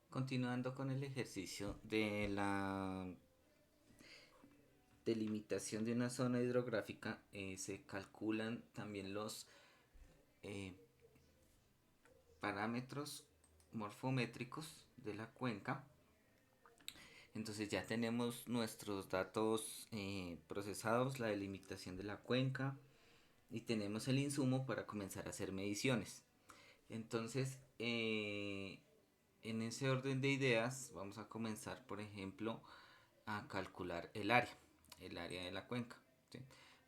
Continuando con el ejercicio de la delimitación de una zona hidrográfica, se calculan también los eh, parámetros morfométricos de la cuenca. Entonces ya tenemos nuestros datos procesados, la delimitación de la cuenca, y tenemos el insumo para comenzar a hacer mediciones. Entonces, en ese orden de ideas, vamos a comenzar, por ejemplo, a calcular el área de la cuenca. ¿Sí?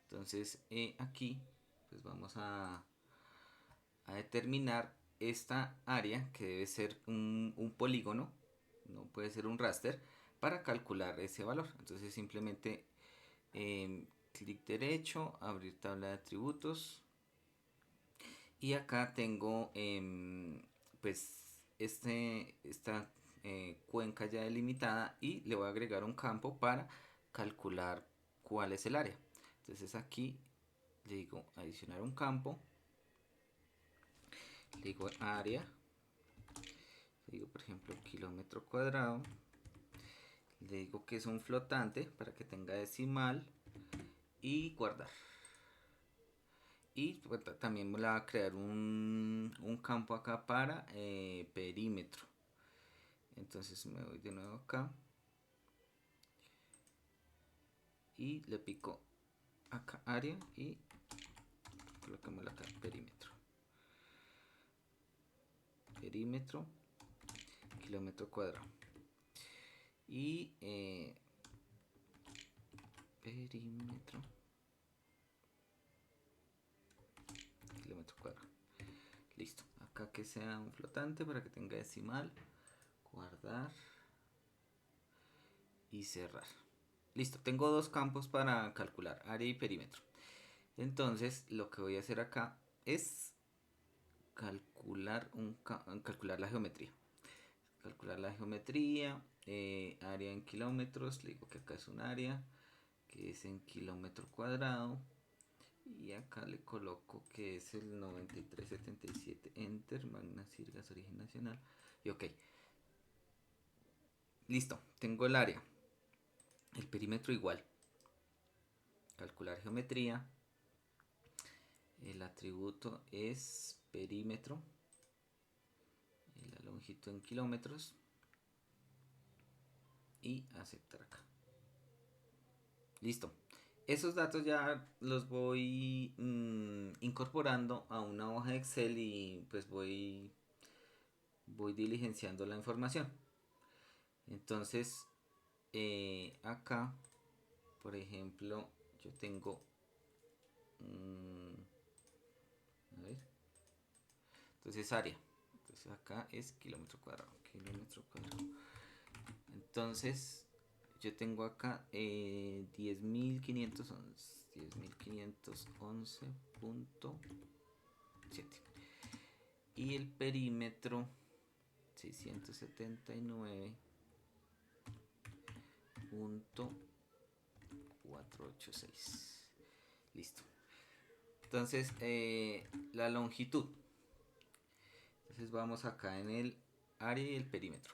Entonces, aquí, pues vamos a determinar esta área, que debe ser un polígono, no puede ser un raster, para calcular ese valor. Entonces, simplemente clic derecho, abrir tabla de atributos, y acá tengo pues esta cuenca ya delimitada, y le voy a agregar un campo para calcular cuál es el área. Entonces aquí le digo adicionar un campo, le digo área, le digo por ejemplo kilómetro cuadrado, le digo que es un flotante para que tenga decimal y guardar. Y pues, también voy a crear un campo acá para perímetro. Entonces me voy de nuevo acá y le pico acá área y colocamos acá perímetro. Perímetro, kilómetro cuadrado. Y perímetro, kilómetro cuadrado. Listo. Acá que sea un flotante para que tenga decimal. Guardar y cerrar. Listo. Tengo dos campos para calcular, área y perímetro. Entonces lo que voy a hacer acá es calcular la geometría. Calcular la geometría, área en kilómetros, le digo que acá es un área que es en kilómetro cuadrado, y acá le coloco que es el 9377, enter, magna sirgas, origen nacional, y ok, listo, tengo el área, el perímetro igual, calcular geometría, el atributo es perímetro, y la longitud en kilómetros, y aceptar acá. Listo. Esos datos ya los voy incorporando a una hoja de Excel, y pues voy diligenciando la información. Entonces, acá, por ejemplo, yo tengo, a ver, entonces área. Entonces acá es kilómetro cuadrado, kilómetro cuadrado. Entonces, yo tengo acá 10.511, 10.511.7. Y el perímetro 679.486. Listo. Entonces, la longitud. Entonces vamos acá en el área y el perímetro.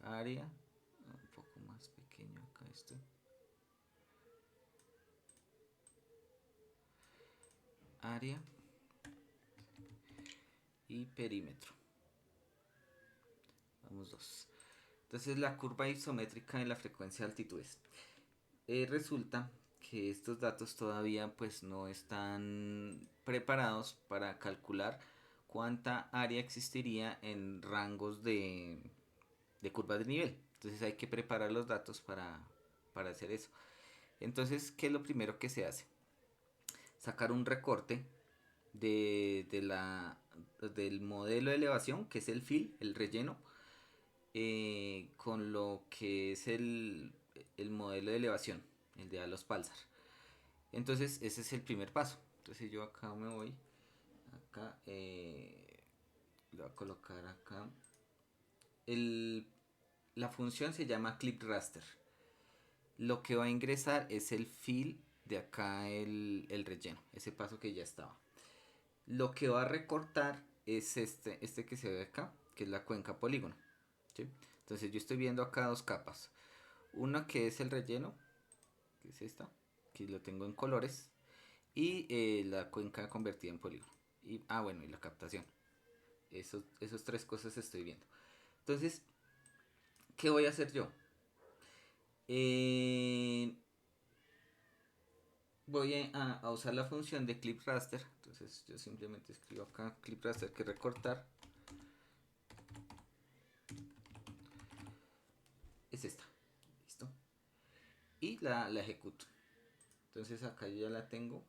Área, un poco más pequeño acá esto. Área y perímetro. Vamos dos. Entonces la curva isométrica de la frecuencia de altitudes. Resulta que estos datos todavía pues no están preparados para calcular cuánta área existiría en rangos de curvas de nivel. Entonces hay que preparar los datos para hacer eso. Entonces, ¿qué es lo primero que se hace? Sacar un recorte del modelo de elevación, que es el fill, el relleno, con lo que es el modelo de elevación, el de Alos Pulsar. Entonces, ese es el primer paso. Entonces, yo acá me voy, acá, lo voy a colocar acá. El, la función se llama clip raster. Lo que va a ingresar es el fill de acá, el relleno, ese paso que ya estaba. Lo que va a recortar es este que se ve acá, que es la cuenca polígono, ¿sí? Entonces yo estoy viendo acá dos capas. Una que es el relleno, que es esta, que lo tengo en colores, y la cuenca convertida en polígono. Bueno, y la captación. Esos tres cosas estoy viendo. Entonces, ¿qué voy a hacer yo? Eh, Voy a usar la función de clip raster. Entonces yo simplemente escribo acá clip raster que recortar. Es esta. Listo. Y la ejecuto. Entonces acá yo ya la tengo.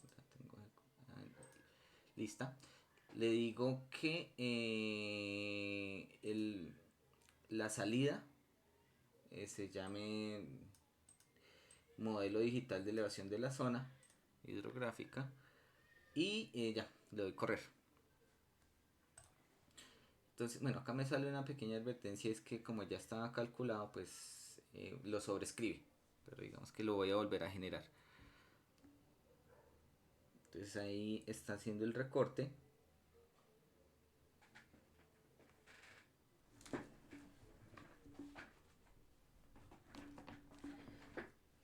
Lista. Le digo que la salida se llame modelo digital de elevación de la zona hidrográfica. Y ya, le doy correr. Entonces, bueno, acá me sale una pequeña advertencia, es que como ya estaba calculado, pues lo sobrescribe. Pero digamos que lo voy a volver a generar. Entonces ahí está haciendo el recorte.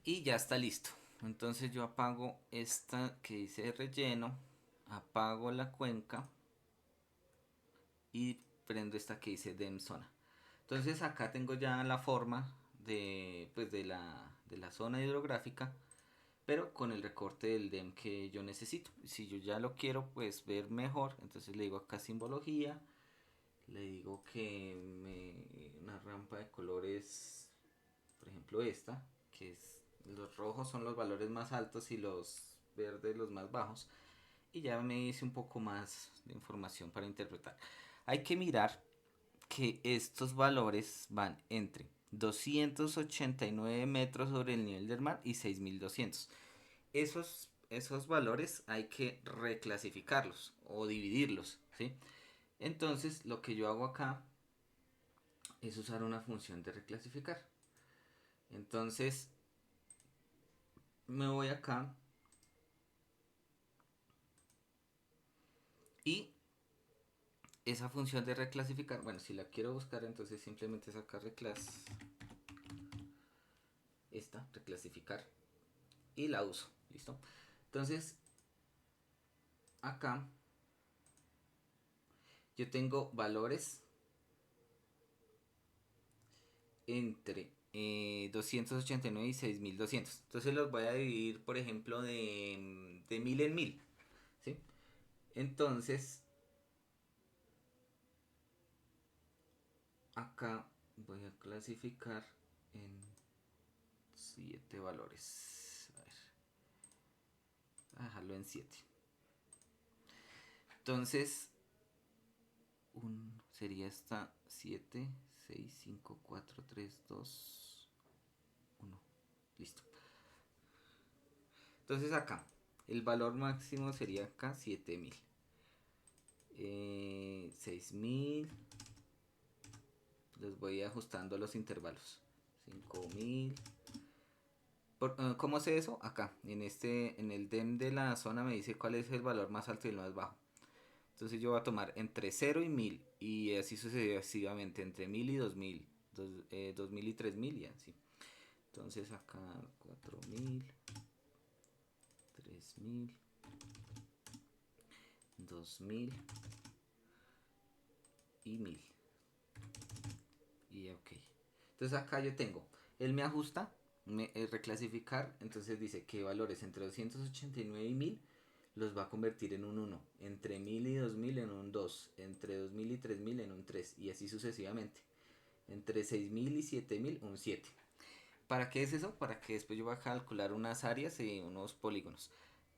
Y ya está listo. Entonces yo apago esta que dice relleno. Apago la cuenca. Y prendo esta que dice DEM zona. Entonces acá tengo ya la forma pues de la zona hidrográfica, pero con el recorte del DEM que yo necesito. Si yo ya lo quiero pues ver mejor, entonces le digo acá simbología, le digo que una rampa de colores, por ejemplo esta, que es los rojos son los valores más altos y los verdes los más bajos, y ya me dice un poco más de información para interpretar. Hay que mirar que estos valores van entre 289 metros sobre el nivel del mar y 6200. Esos valores hay que reclasificarlos o dividirlos, ¿sí? Entonces lo que yo hago acá es usar una función de reclasificar. Entonces me voy acá y esa función de reclasificar, bueno, si la quiero buscar, entonces simplemente sacar reclasificar, y la uso, ¿listo? Entonces acá yo tengo valores entre 289 y 6200. Entonces los voy a dividir, por ejemplo, de 1000 en 1000. ¿Sí? Entonces, acá voy a clasificar en 7 valores. A ver, voy a dejarlo en 7. Entonces, sería esta 7, 6, 5, 4, 3, 2, 1. Listo. Entonces acá, el valor máximo sería acá 7000. 6000. Les voy ajustando los intervalos. 5000. ¿Cómo sé eso? Acá, en el DEM de la zona me dice cuál es el valor más alto y el más bajo. Entonces yo voy a tomar entre 0 y 1000 y así sucesivamente, entre 1000 y 2000, 2000 y 3000 y así. Entonces acá 4000, 3000, 2000 y 1000. Y ok. Entonces acá yo tengo, él me ajusta, reclasificar, entonces dice que valores entre 289 y 1000 los va a convertir en un 1, entre 1000 y 2000 en un 2, entre 2000 y 3000 en un 3 y así sucesivamente. Entre 6000 y 7000 un 7. ¿Para qué es eso? Para que después yo voy a calcular unas áreas y unos polígonos.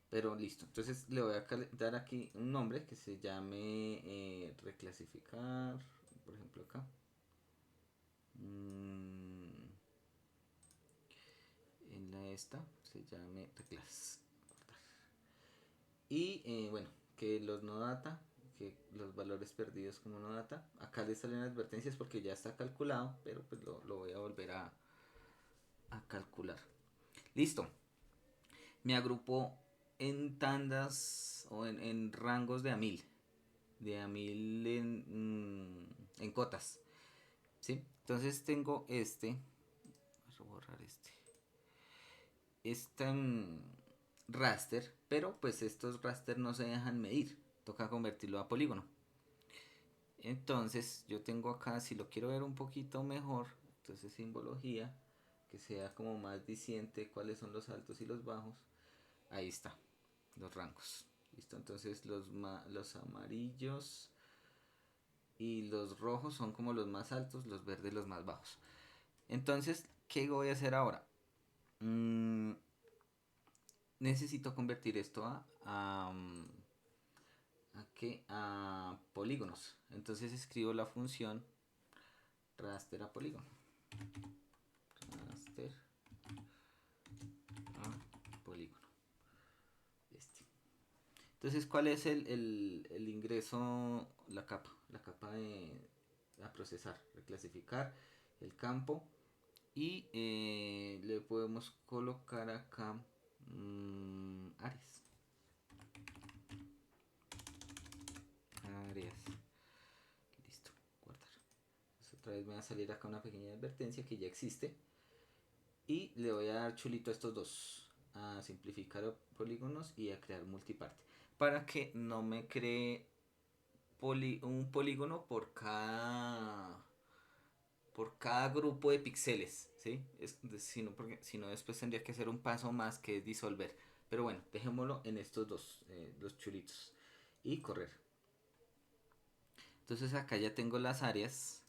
Pero listo, entonces le voy a dar aquí un nombre que se llame reclasificar, por ejemplo acá. En la esta se llame reclas. Y bueno, que los no data, que los valores perdidos como no data, acá le salen advertencias porque ya está calculado, pero pues lo voy a volver a calcular. Listo. Me agrupó en tandas o en rangos de a 1000. de a 1000 en cotas, ¿sí? Entonces tengo vamos a borrar este raster, pero pues estos raster no se dejan medir, toca convertirlo a polígono. Entonces yo tengo acá, si lo quiero ver un poquito mejor, entonces simbología, que sea como más diciente cuáles son los altos y los bajos. Ahí está, los rangos. Listo, entonces los amarillos y los rojos son como los más altos, los verdes los más bajos. Entonces, ¿qué voy a hacer ahora? Necesito convertir esto a polígonos. Entonces escribo la función raster a polígono. Raster a polígono. Entonces, ¿cuál es el ingreso? La capa a procesar, reclasificar el campo y le podemos colocar acá áreas. Áreas. Listo, guardar. Entonces, otra vez me va a salir acá una pequeña advertencia que ya existe. Y le voy a dar chulito a estos dos. A simplificar polígonos y a crear multiparte. Para que no me cree un polígono por cada grupo de píxeles, ¿sí? Si no después tendría que hacer un paso más que es disolver. Pero bueno, dejémoslo en estos dos, los chulitos. Y correr. Entonces acá ya tengo las áreas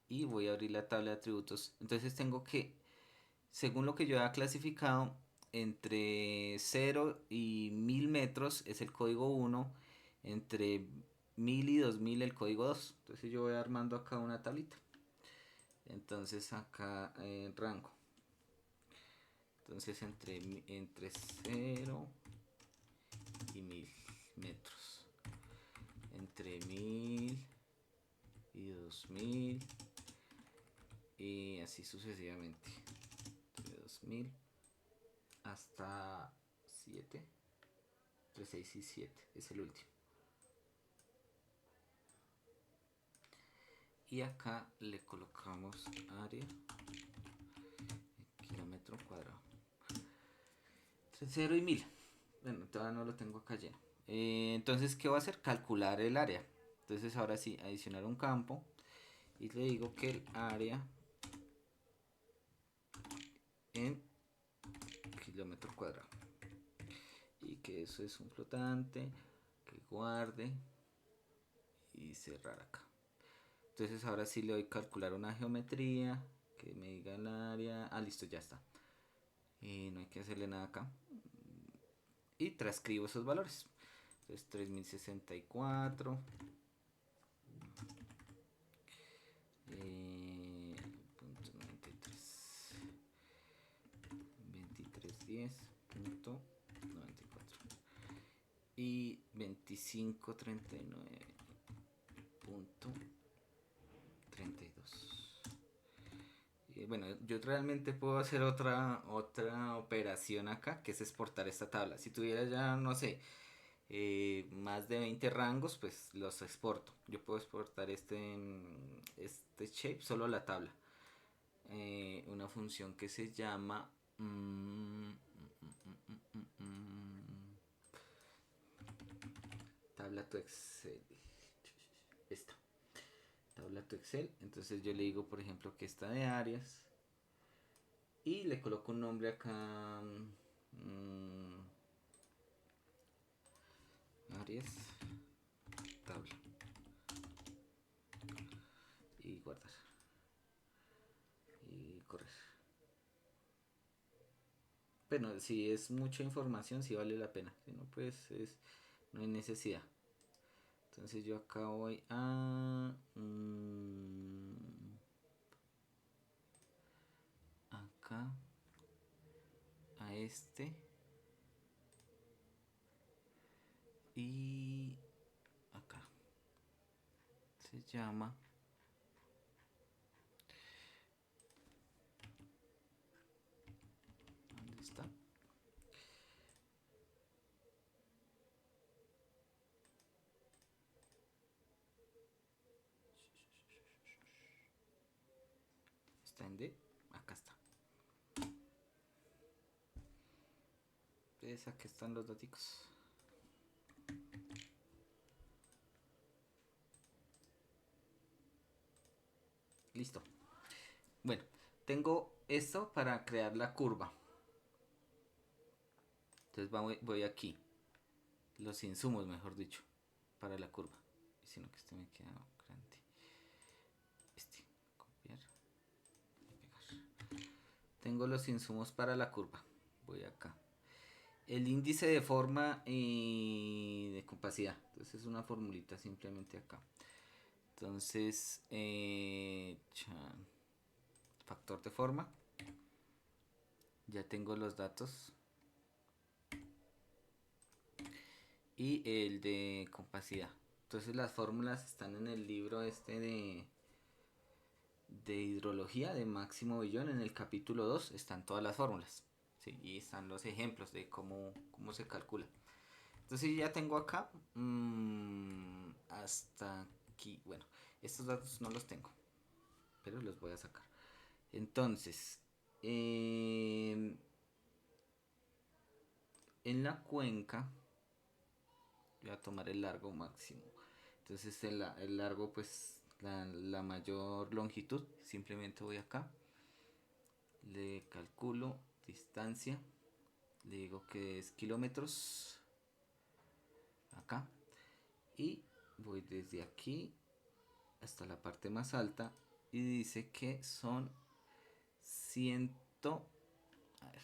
y voy a abrir la tabla de atributos. Entonces tengo que, según lo que yo he clasificado, entre 0 y 1000 metros es el código 1, entre 1000 y 2000 el código 2. Entonces yo voy armando acá una tablita. Entonces acá rango. Entonces entre 0 y 1000 metros. Entre 1000 y 2000 y así sucesivamente. Entre 2000 hasta 7. Entre 6 y 7 es el último. Y acá le colocamos área kilómetro cuadrado. Entre 0 y 1000. Bueno, todavía no lo tengo acá lleno. Entonces, ¿qué voy a hacer? Calcular el área. Entonces, ahora sí, adicionar un campo. Y le digo que el área en kilómetro cuadrado. Y que eso es un flotante. Que guarde. Y cerrar acá. Entonces, ahora sí le doy calcular una geometría. Que me diga el área. Ah, listo, ya está. No hay que hacerle nada acá. Y transcribo esos valores. Entonces 3064 punto 93 2310.94 y 2539.32. Bueno, yo realmente puedo hacer otra operación acá, que es exportar esta tabla. Si tuviera ya, no sé, más de 20 rangos, pues los exporto. Yo puedo exportar este shape, solo la tabla. Una función que se llama tabla to Excel. Esta tabla to Excel. Entonces yo le digo, por ejemplo, que está de áreas y le coloco un nombre acá. Áreas tabla y guardar y correr. Bueno, si es mucha información, si vale la pena. Si no, pues no hay necesidad. Entonces yo acá voy acá a y acá se llama ¿dónde está? está en D, acá está. Entonces aquí están los datos. Listo. Bueno, tengo esto para crear la curva. Entonces voy aquí. Los insumos, mejor dicho, para la curva. Sino que este me queda grande. Este, copiar y pegar. Tengo los insumos para la curva. Voy acá. El índice de forma y de compacidad. Entonces es una formulita simplemente acá. Entonces, factor de forma. Ya tengo los datos. Y el de compacidad. Entonces las fórmulas están en el libro este de hidrología de Máximo Villón. En el capítulo 2 están todas las fórmulas. ¿Sí? Y están los ejemplos de cómo se calcula. Entonces ya tengo acá hasta aquí. Bueno, estos datos no los tengo, pero los voy a sacar. Entonces, en la cuenca voy a tomar el largo máximo. Entonces el largo, pues la mayor longitud, simplemente voy acá, le calculo distancia, le digo que es kilómetros, acá, y voy desde aquí hasta la parte más alta y dice que son ciento, a ver,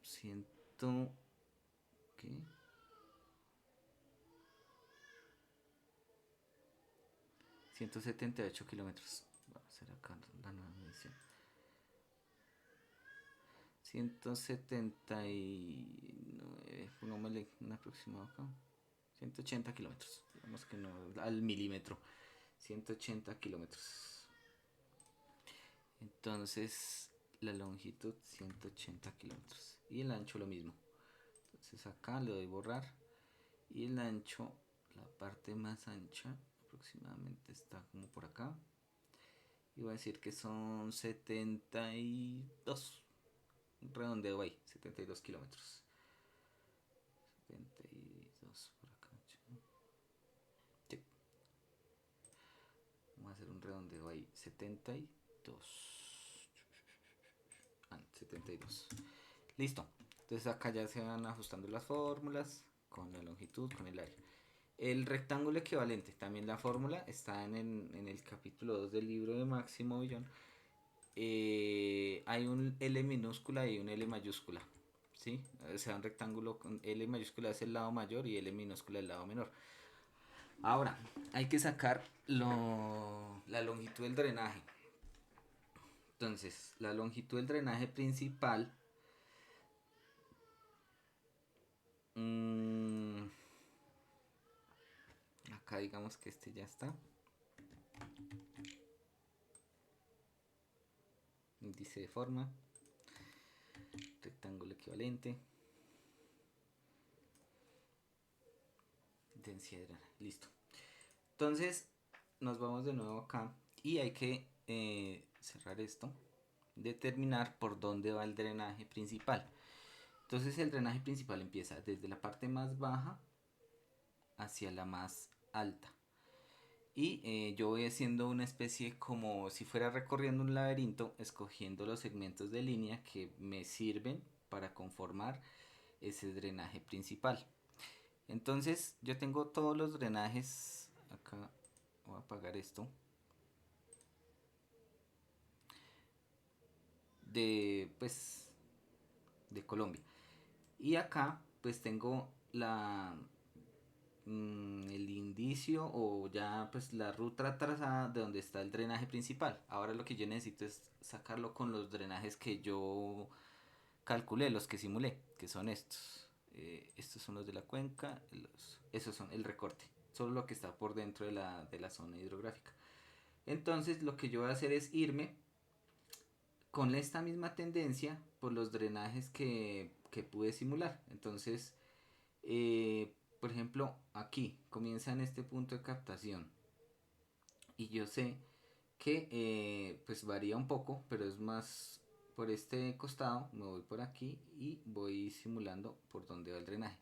ciento, ¿qué? 178 kilómetros. Vamos a hacer acá la nueva medición. 179, pongámosle un aproximado acá. 180 kilómetros. Digamos que no al milímetro. 180 kilómetros. Entonces la longitud 180 kilómetros. Y el ancho lo mismo. Entonces acá le doy borrar. Y el ancho, la parte más ancha, aproximadamente está como por acá. Y voy a decir que son 72. Un redondeo ahí, 72 kilómetros. 72 por acá. Sí. Vamos a hacer un redondeo ahí. 72. 72. Listo. Entonces acá ya se van ajustando las fórmulas con la longitud, con el área. El rectángulo equivalente, también la fórmula está en el capítulo 2 del libro de Máximo Villón. Hay un L minúscula y un L mayúscula. ¿Sí? O sea, un rectángulo con L mayúscula es el lado mayor y L minúscula el lado menor. Ahora, hay que sacar la longitud del drenaje. Entonces, la longitud del drenaje principal acá digamos que este ya está. Índice de forma. Rectángulo equivalente. Densidad de drenaje. Listo. Entonces, nos vamos de nuevo acá. Y hay que cerrar esto. Determinar por dónde va el drenaje principal. Entonces el drenaje principal empieza desde la parte más baja hacia la más alta. Y yo voy haciendo una especie como si fuera recorriendo un laberinto, escogiendo los segmentos de línea que me sirven para conformar ese drenaje principal. Entonces yo tengo todos los drenajes. Acá voy a apagar esto. De Colombia. Y acá pues tengo el indicio o ya pues la ruta trazada de donde está el drenaje principal. Ahora lo que yo necesito es sacarlo con los drenajes que yo calculé, los que simulé, que son estos. Estos son los de la cuenca, esos son el recorte, solo lo que está por dentro de la zona hidrográfica. Entonces lo que yo voy a hacer es irme con esta misma tendencia por los drenajes que pude simular. Entonces, por ejemplo, aquí comienza en este punto de captación. Y yo sé que pues varía un poco, pero es más por este costado, me voy por aquí y voy simulando por donde va el drenaje.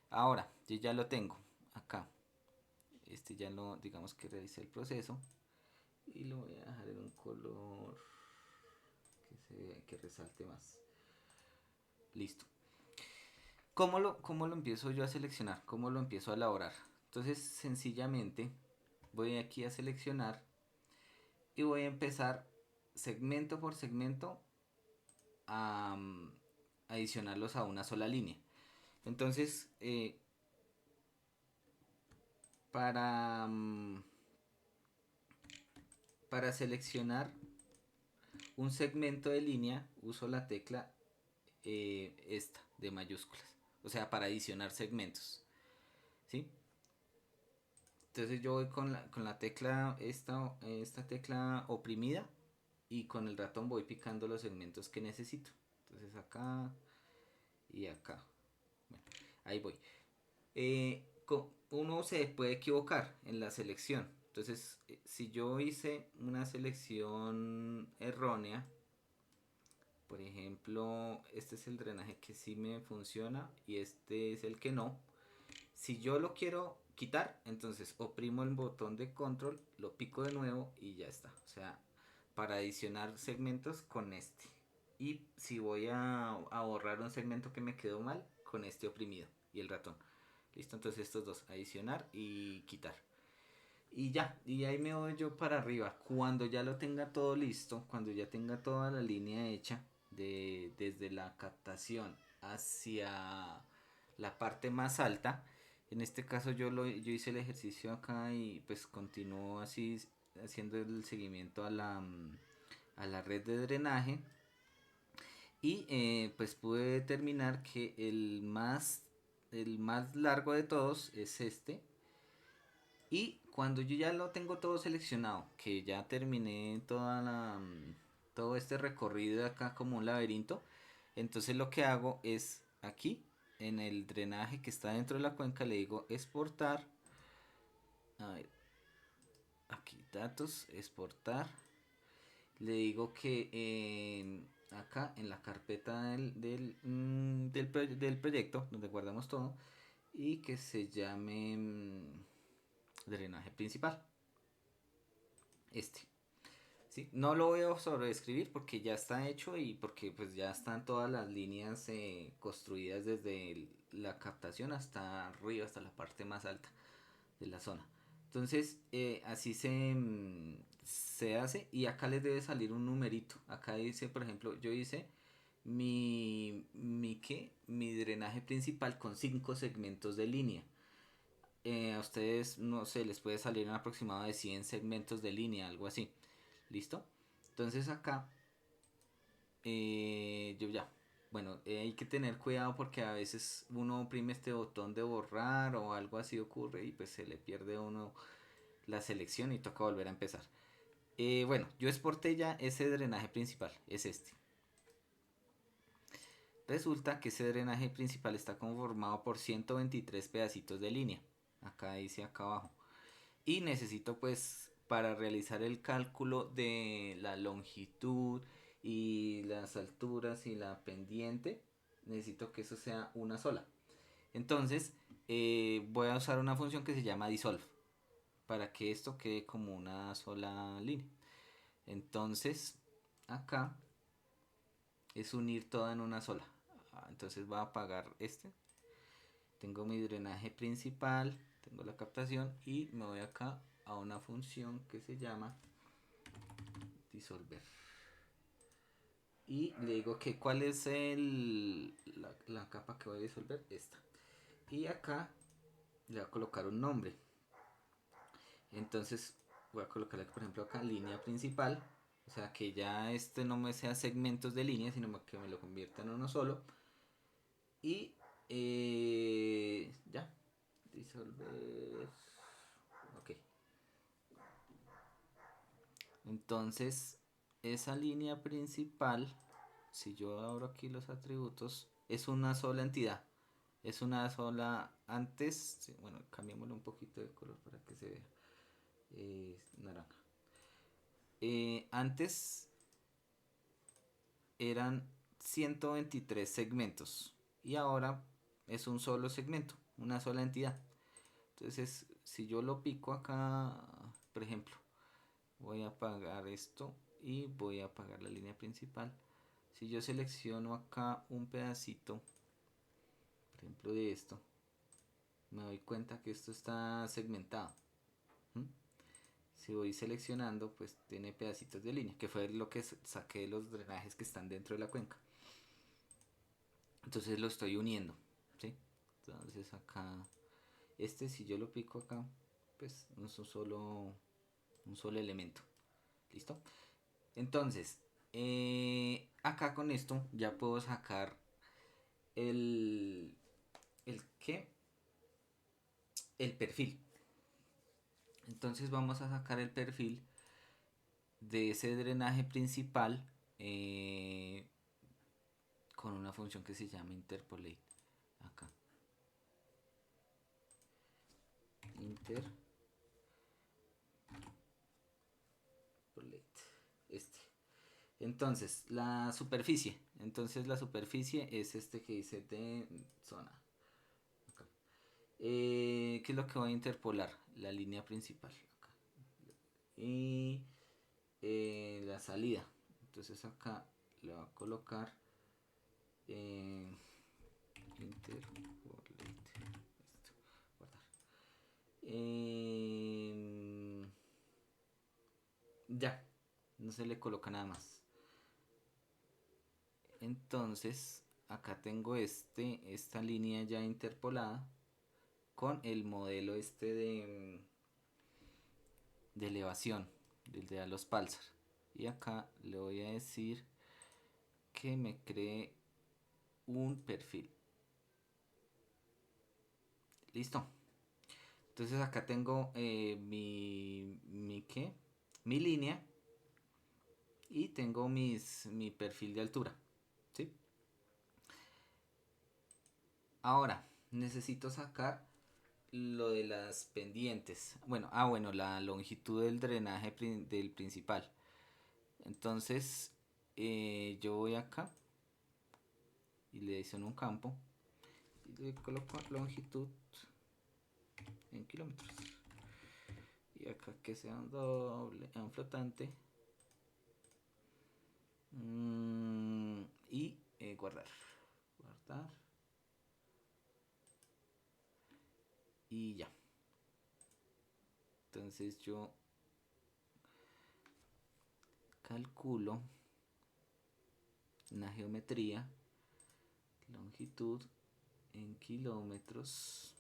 Ahora, yo ya lo tengo acá. Este ya lo, digamos que realicé el proceso y lo voy a dejar en un color que se vea, que resalte más. Listo. ¿Cómo lo empiezo yo a seleccionar? ¿Cómo lo empiezo a elaborar? Entonces, sencillamente voy aquí a seleccionar y voy a empezar segmento por segmento a adicionarlos a una sola línea. Entonces, para, para seleccionar un segmento de línea uso la tecla esta de mayúsculas. O sea, para adicionar segmentos. ¿Sí? Entonces yo voy con la tecla, esta tecla oprimida y con el ratón voy picando los segmentos que necesito. Entonces acá y acá. Bueno, ahí voy. Uno se puede equivocar en la selección. Entonces, si yo hice una selección errónea, por ejemplo, este es el drenaje que sí me funciona y este es el que no. Si yo lo quiero quitar, entonces oprimo el botón de control, lo pico de nuevo y ya está. O sea, para adicionar segmentos con este. Y si voy a borrar un segmento que me quedó mal, con este oprimido y el ratón. Listo, entonces estos dos, adicionar y quitar. Y ya, y ahí me voy yo para arriba. Cuando ya lo tenga todo listo, cuando ya tenga toda la línea hecha, desde la captación hacia la parte más alta, en este caso yo hice el ejercicio acá y pues continúo así haciendo el seguimiento a la red de drenaje. Y pues pude determinar que el más largo de todos es este. Y cuando yo ya lo tengo todo seleccionado, que ya terminé todo este recorrido de acá como un laberinto, entonces lo que hago es aquí, en el drenaje que está dentro de la cuenca, le digo exportar. A ver, aquí datos, exportar. Le digo que acá en la carpeta del proyecto, donde guardamos todo, y que se llame drenaje principal. Este. ¿Sí? No lo voy a sobreescribir porque ya está hecho y porque pues ya están todas las líneas construidas desde la captación hasta arriba, hasta la parte más alta de la zona. Entonces así se hace y acá les debe salir un numerito. Acá dice, por ejemplo, yo hice mi drenaje principal con 5 segmentos de línea. A ustedes, no sé, les puede salir un aproximado de 100 segmentos de línea, algo así. ¿Listo? Entonces acá, yo ya. Bueno, hay que tener cuidado porque a veces uno oprime este botón de borrar o algo así ocurre y pues se le pierde a uno la selección y toca volver a empezar. Bueno, yo exporté ya ese drenaje principal, es este. Resulta que ese drenaje principal está conformado por 123 pedacitos de línea. Acá dice acá abajo. Y necesito pues para realizar el cálculo de la longitud y las alturas y la pendiente, necesito que eso sea una sola. Entonces voy a usar una función que se llama dissolve para que esto quede como una sola línea. Entonces acá es unir toda en una sola. Entonces voy a apagar este. Tengo mi drenaje principal, tengo la captación y me voy acá a una función que se llama disolver. Y le digo que cuál es la capa que voy a disolver, esta. Y acá le voy a colocar un nombre. Entonces voy a colocarle, por ejemplo, acá línea principal. O sea que ya este no me sea segmentos de línea, sino que me lo convierta en uno solo. Y ya, disolver. Ok. Entonces, esa línea principal, si yo abro aquí los atributos, es una sola entidad. Es una sola. Antes, sí, bueno, cambiémosle un poquito de color para que se vea. Naranja. Antes eran 123 segmentos y ahora es un solo segmento, una sola entidad. Entonces, si yo lo pico acá, por ejemplo, voy a apagar esto y voy a apagar la línea principal. Si yo selecciono acá un pedacito, por ejemplo de esto, me doy cuenta que esto está segmentado. ¿Mm? Si voy seleccionando, pues tiene pedacitos de línea, que fue lo que saqué de los drenajes que están dentro de la cuenca. Entonces lo estoy uniendo, ¿sí? Entonces acá, si yo lo pico acá, pues no es un solo elemento. ¿Listo? Entonces, acá con esto ya puedo sacar el, ¿qué? El perfil. Entonces vamos a sacar el perfil de ese drenaje principal eh, con una función que se llama interpolate. Acá. Interpolate. Este. Entonces, la superficie. Entonces la superficie es este que dice de zona. Acá. ¿Qué es lo que voy a interpolar? La línea principal. Acá. Y la salida. Entonces acá le voy a colocar interpolate. Esto, guardar. Ya, no se le coloca nada más. Entonces acá tengo esta línea ya interpolada con el modelo de elevación, del de los Pulsar. Y acá le voy a decir que me cree un perfil. Listo. Entonces acá tengo mi línea y tengo mi perfil de altura. ¿Sí? Ahora necesito sacar lo de las pendientes. Bueno, la longitud del drenaje del principal. Entonces yo voy acá y le adiciono un campo y le coloco longitud en kilómetros. Y acá que sea un flotante. Y guardar. Guardar. Y ya. Entonces yo calculo una geometría, longitud en kilómetros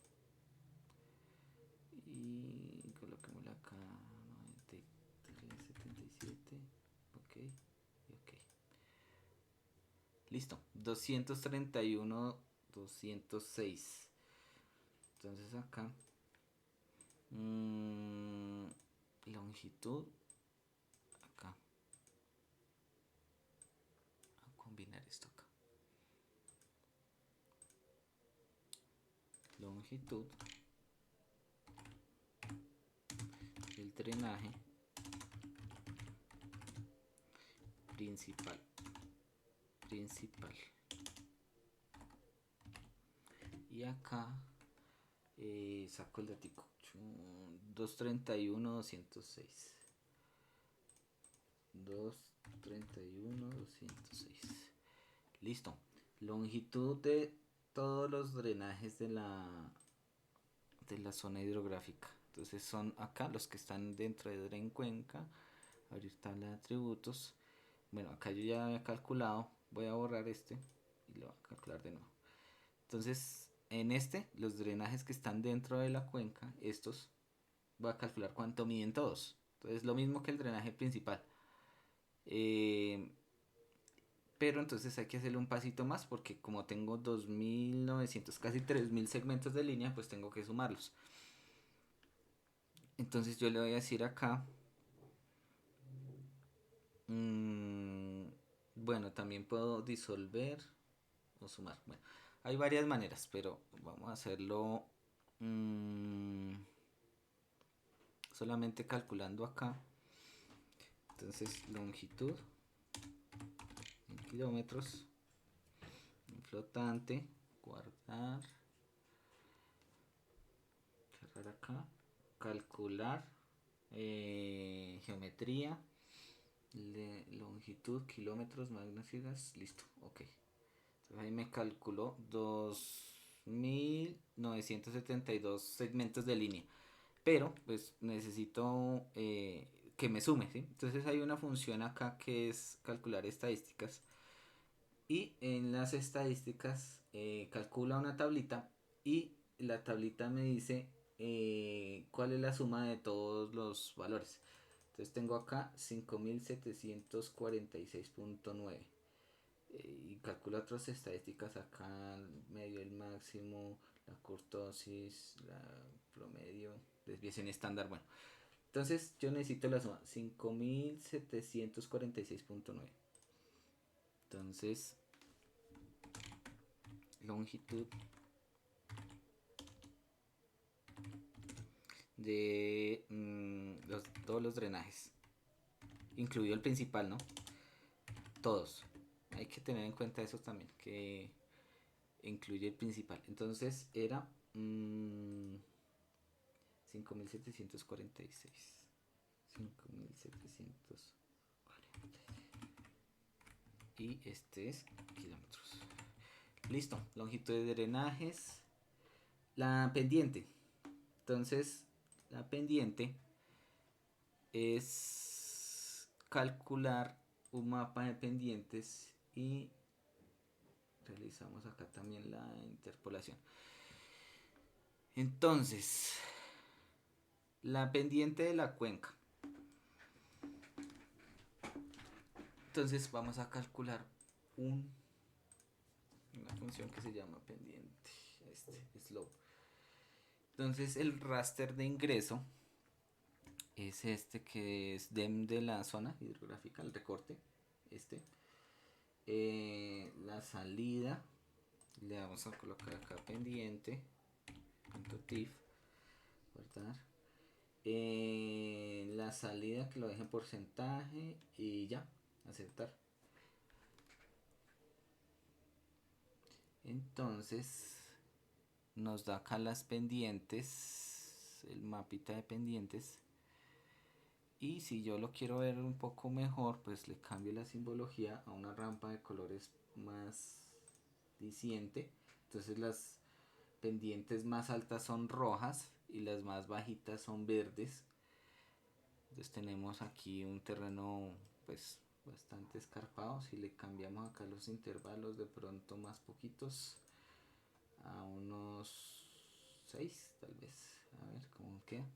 y coloquémosla acá 93, 77, ok, ok, listo, 231, 206. Entonces acá longitud acá, a combinar esto acá, longitud del drenaje principal y acá saco el datico 231 206 231 206. Listo. Longitud de todos los drenajes de la zona hidrográfica. Entonces son acá los que están dentro de Dren Cuenca. Abrir tabla de atributos. Bueno, acá yo ya había calculado. Voy a borrar y lo voy a calcular de nuevo. Entonces, los drenajes que están dentro de la cuenca, estos, voy a calcular cuánto miden todos. Entonces, lo mismo que el drenaje principal. Pero entonces hay que hacerle un pasito más porque como tengo 2900, casi 3000 segmentos de línea, pues tengo que sumarlos. Entonces yo le voy a decir acá, bueno, también puedo disolver o sumar. Bueno, hay varias maneras, pero vamos a hacerlo solamente calculando acá. Entonces longitud en kilómetros, en flotante, guardar, cerrar acá, calcular, geometría, longitud, kilómetros, magníficas, listo, ok. Entonces ahí me calculó 2972 segmentos de línea. Pero pues necesito que me sume, ¿sí? Entonces hay una función acá que es calcular estadísticas. Y en las estadísticas calcula una tablita y la tablita me dice cuál es la suma de todos los valores. Entonces tengo acá 5746.9 y calcula otras estadísticas acá, el medio, el máximo, la kurtosis, la promedio, desviación estándar, bueno. Entonces yo necesito la suma 5746.9. Entonces longitud de todos los drenajes, incluido el principal, ¿no? Todos. Hay que tener en cuenta eso también, que incluye el principal. Entonces era 5746. 5746. Y este es kilómetros. Listo. Longitud de drenajes. La pendiente. Entonces, la pendiente es calcular un mapa de pendientes y realizamos acá también la interpolación. Entonces, la pendiente de la cuenca. Entonces vamos a calcular una función que se llama pendiente, slope. Entonces el raster de ingreso es este que es DEM de la zona hidrográfica, el recorte, este. La salida, le vamos a colocar acá pendiente, .tif, guardar. La salida que lo deje en porcentaje y ya, aceptar. Entonces nos da acá las pendientes, el mapita de pendientes. Y si yo lo quiero ver un poco mejor, pues le cambio la simbología a una rampa de colores más diciente. Entonces las pendientes más altas son rojas y las más bajitas son verdes. Entonces tenemos aquí un terreno pues bastante escarpado. Si le cambiamos acá los intervalos de pronto más poquitos a unos 6 tal vez, a ver cómo queda.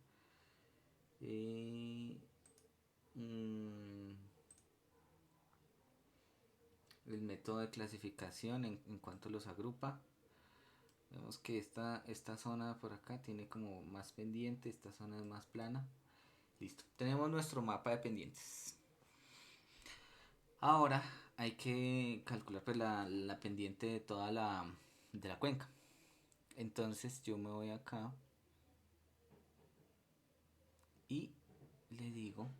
El método de clasificación en cuanto los agrupa. Vemos que esta zona por acá tiene como más pendiente, esta zona es más plana. Listo, tenemos nuestro mapa de pendientes. Ahora hay que calcular pues, la pendiente de toda de la cuenca. Entonces yo me voy acá y le digo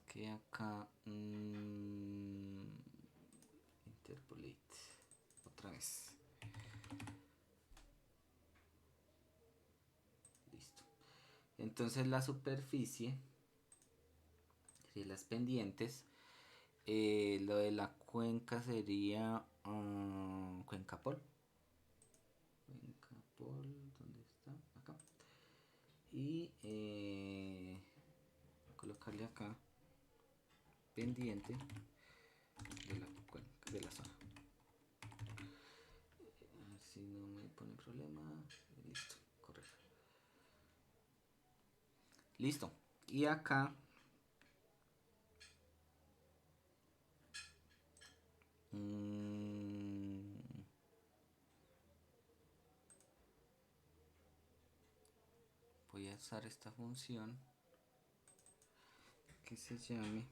que acá interpolate otra vez. Listo. Entonces la superficie de las pendientes, lo de la cuenca sería Cuencapol. Cuencapol, ¿dónde está? Acá. Y colocarle acá pendiente de la cuenca, de la zona. Si no me pone problema, listo, correcto. Listo. Y acá voy a usar esta función que se llame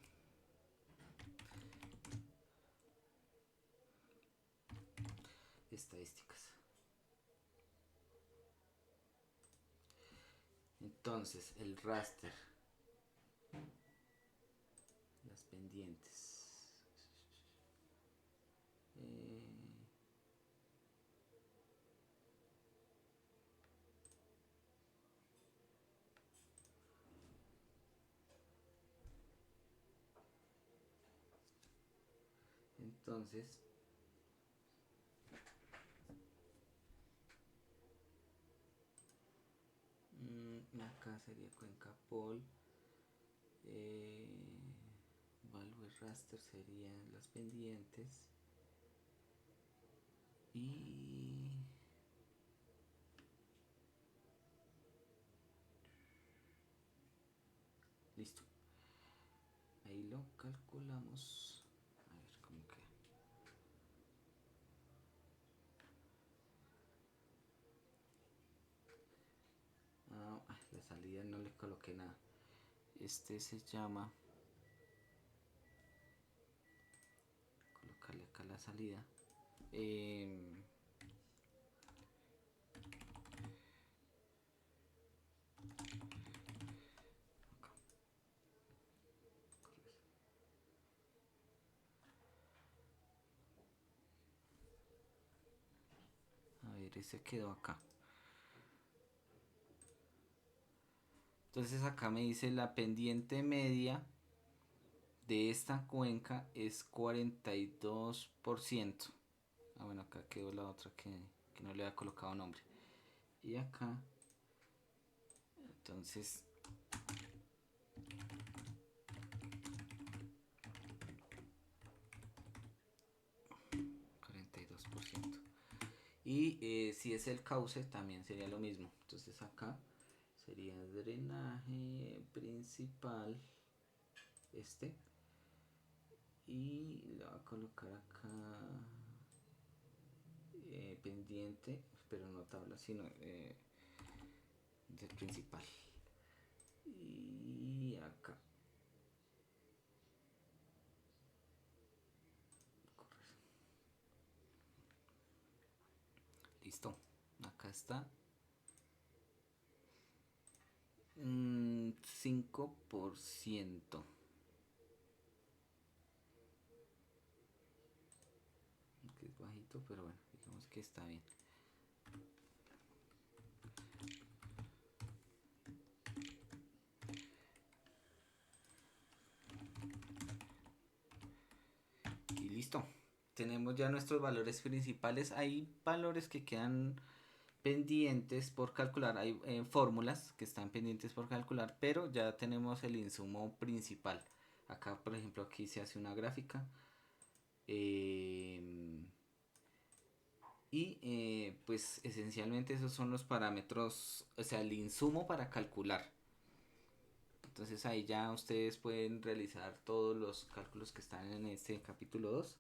estadísticas. Entonces el raster las pendientes. Eh, entonces, acá sería cuenca pol. Value raster serían las pendientes. Y listo. Ahí lo calculamos. A ver cómo queda. La salida no le coloqué nada. Este se llama. Colocarle acá la salida. A ver, ese quedó acá. Entonces acá me dice la pendiente media de esta cuenca es 42%. Bueno, acá quedó la otra que no le había colocado nombre. Y acá, entonces, 42%. Y si es el cauce, también sería lo mismo. Entonces acá sería drenaje principal, este. Y le voy a colocar acá pendiente, pero no tabla, sino del principal. Y acá. Listo. Acá está. 5%. Que es bajito, pero bueno, digamos que está bien. Y listo. Tenemos ya nuestros valores principales. Hay valores que quedan pendientes por calcular. Hay fórmulas que están pendientes por calcular, pero ya tenemos el insumo principal. Acá, por ejemplo, aquí se hace una gráfica. Pues esencialmente esos son los parámetros, o sea, el insumo para calcular. Entonces ahí ya ustedes pueden realizar todos los cálculos que están en este capítulo 2